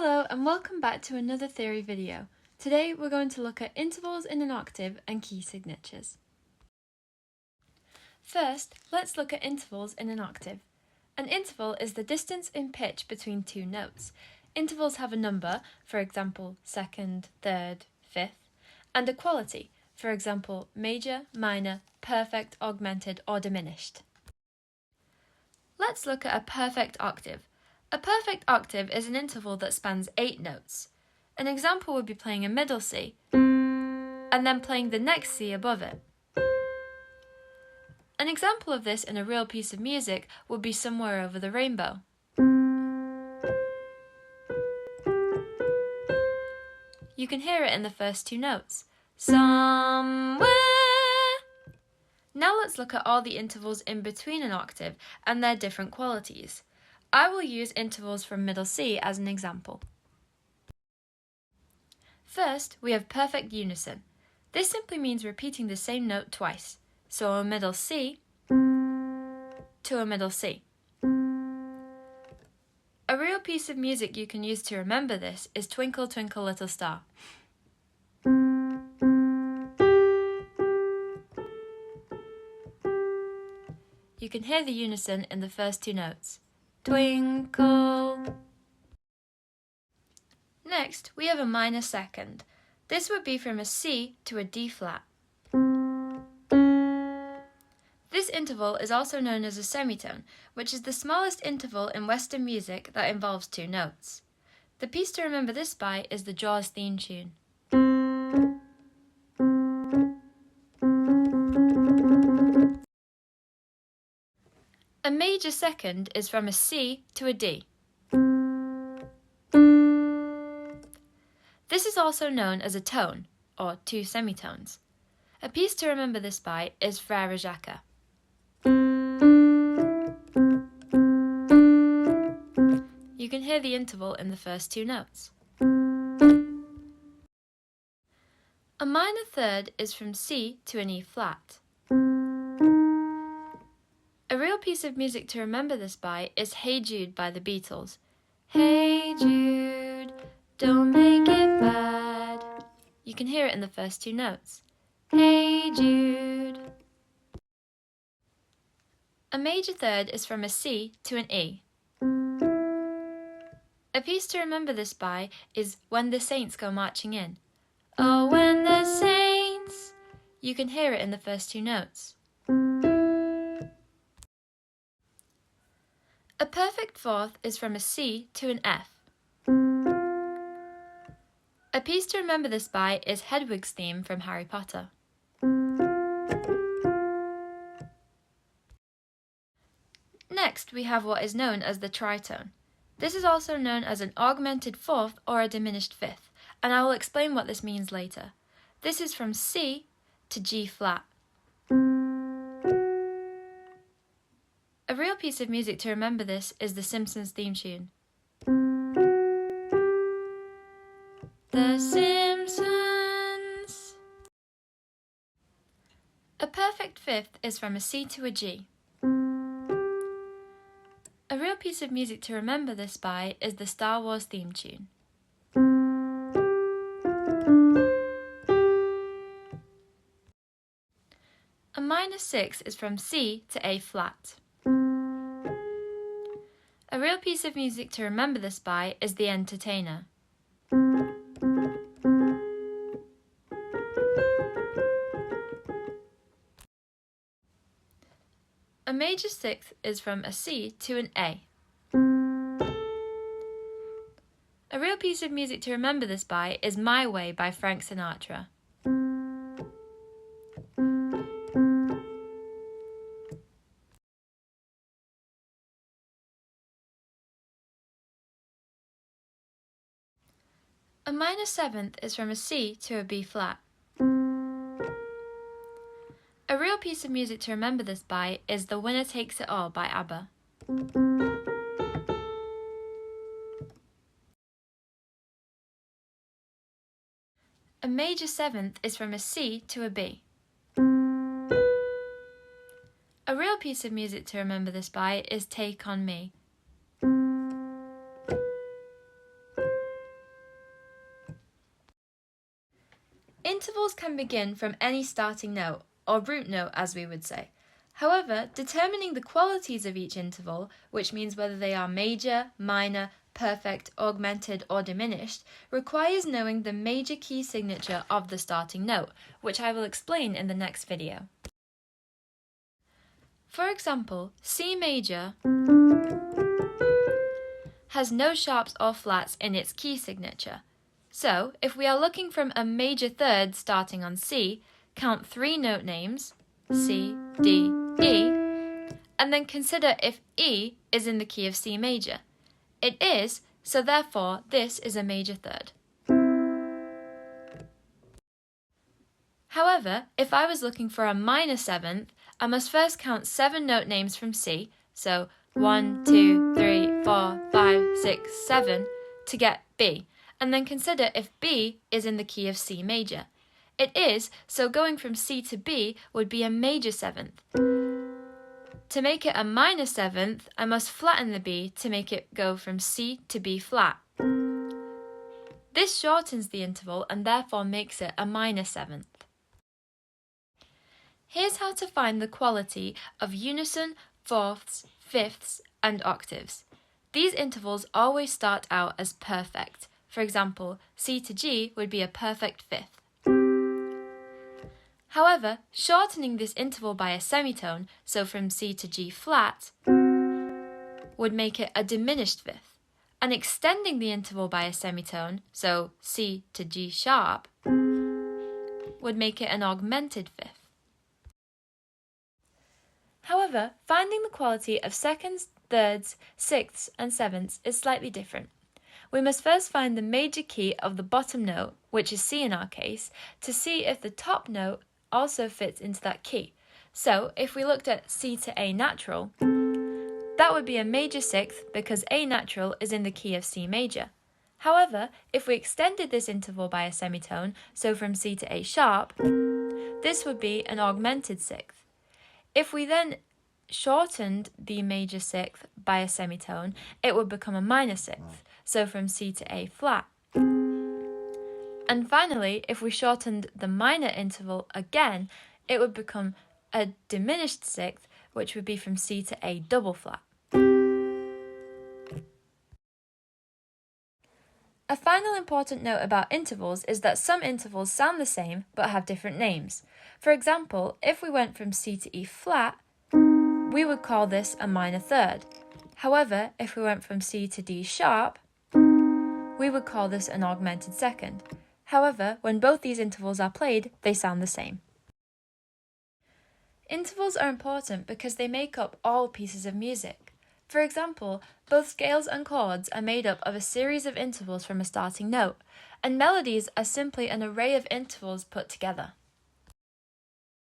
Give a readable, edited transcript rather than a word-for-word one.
Hello and welcome back to another theory video. Today we're going to look at intervals in an octave and key signatures. First, let's look at intervals in an octave. An interval is the distance in pitch between two notes. Intervals have a number, for example, second, third, fifth, and a quality, for example, major, minor, perfect, augmented, or diminished. Let's look at a perfect octave. A perfect octave is an interval that spans 8 notes. An example would be playing a middle C, and then playing the next C above it. An example of this in a real piece of music would be Somewhere Over the Rainbow. You can hear it in the first 2 notes. Somewhere. Now let's look at all the intervals in between an octave and their different qualities. I will use intervals from middle C as an example. First, we have perfect unison. This simply means repeating the same note twice. So a middle C to a middle C. A real piece of music you can use to remember this is Twinkle Twinkle Little Star. You can hear the unison in the first 2 notes. Twinkle. Next, we have a minor second. This would be from a C to a D flat. This interval is also known as a semitone, which is the smallest interval in Western music that involves 2 notes. The piece to remember this by is the Jaws theme tune. A major second is from a C to a D. This is also known as a tone, or 2 semitones. A piece to remember this by is Frère Jacques. You can hear the interval in the first 2 notes. A minor third is from C to an E flat. A real piece of music to remember this by is Hey Jude by the Beatles. Hey Jude, don't make it bad. You can hear it in the first 2 notes. Hey Jude. A major third is from a C to an E. A piece to remember this by is When the Saints Go Marching In. Oh, when the saints. You can hear it in the first 2 notes. A perfect fourth is from a C to an F. A piece to remember this by is Hedwig's theme from Harry Potter. Next, we have what is known as the tritone. This is also known as an augmented fourth or a diminished fifth, and I will explain what this means later. This is from C to G flat. A real piece of music to remember this is the Simpsons theme tune. The Simpsons. A perfect fifth is from a C to a G. A real piece of music to remember this by is the Star Wars theme tune. A minor 6 is from C to A flat. A real piece of music to remember this by is The Entertainer. A major 6th is from a C to an A. A real piece of music to remember this by is My Way by Frank Sinatra. A minor 7th is from a C to a B flat. A real piece of music to remember this by is The Winner Takes It All by ABBA. A major 7th is from a C to a B. A real piece of music to remember this by is Take On Me. Intervals can begin from any starting note, or root note as we would say. However, determining the qualities of each interval, which means whether they are major, minor, perfect, augmented, or diminished, requires knowing the major key signature of the starting note, which I will explain in the next video. For example, C major has no sharps or flats in its key signature. So, if we are looking from a major third starting on C, count 3 note names, C, D, E, and then consider if E is in the key of C major. It is, so therefore this is a major third. However, if I was looking for a minor seventh, I must first count 7 note names from C, so 1, 2, 3, 4, 5, 6, 7, to get B, and then consider if B is in the key of C major. It is, so going from C to B would be a major seventh. To make it a minor seventh, I must flatten the B to make it go from C to B flat. This shortens the interval and therefore makes it a minor seventh. Here's how to find the quality of unison, fourths, fifths, and octaves. These intervals always start out as perfect. For example, C to G would be a perfect fifth. However, shortening this interval by a semitone, so from C to G flat, would make it a diminished fifth, and extending the interval by a semitone, so C to G sharp, would make it an augmented fifth. However, finding the quality of seconds, thirds, sixths, and sevenths is slightly different. We must first find the major key of the bottom note, which is C in our case, to see if the top note also fits into that key. So, if we looked at C to A natural, that would be a major sixth because A natural is in the key of C major. However, if we extended this interval by a semitone, so from C to A sharp, this would be an augmented sixth. If we then shortened the major sixth by a semitone, it would become a minor sixth, so from C to A flat. And finally, if we shortened the minor interval again, it would become a diminished sixth, which would be from C to A double flat. A final important note about intervals is that some intervals sound the same but have different names. For example, if we went from C to E flat, we would call this a minor third. However, if we went from C to D sharp, we would call this an augmented second. However, when both these intervals are played, they sound the same. Intervals are important because they make up all pieces of music. For example, both scales and chords are made up of a series of intervals from a starting note, and melodies are simply an array of intervals put together.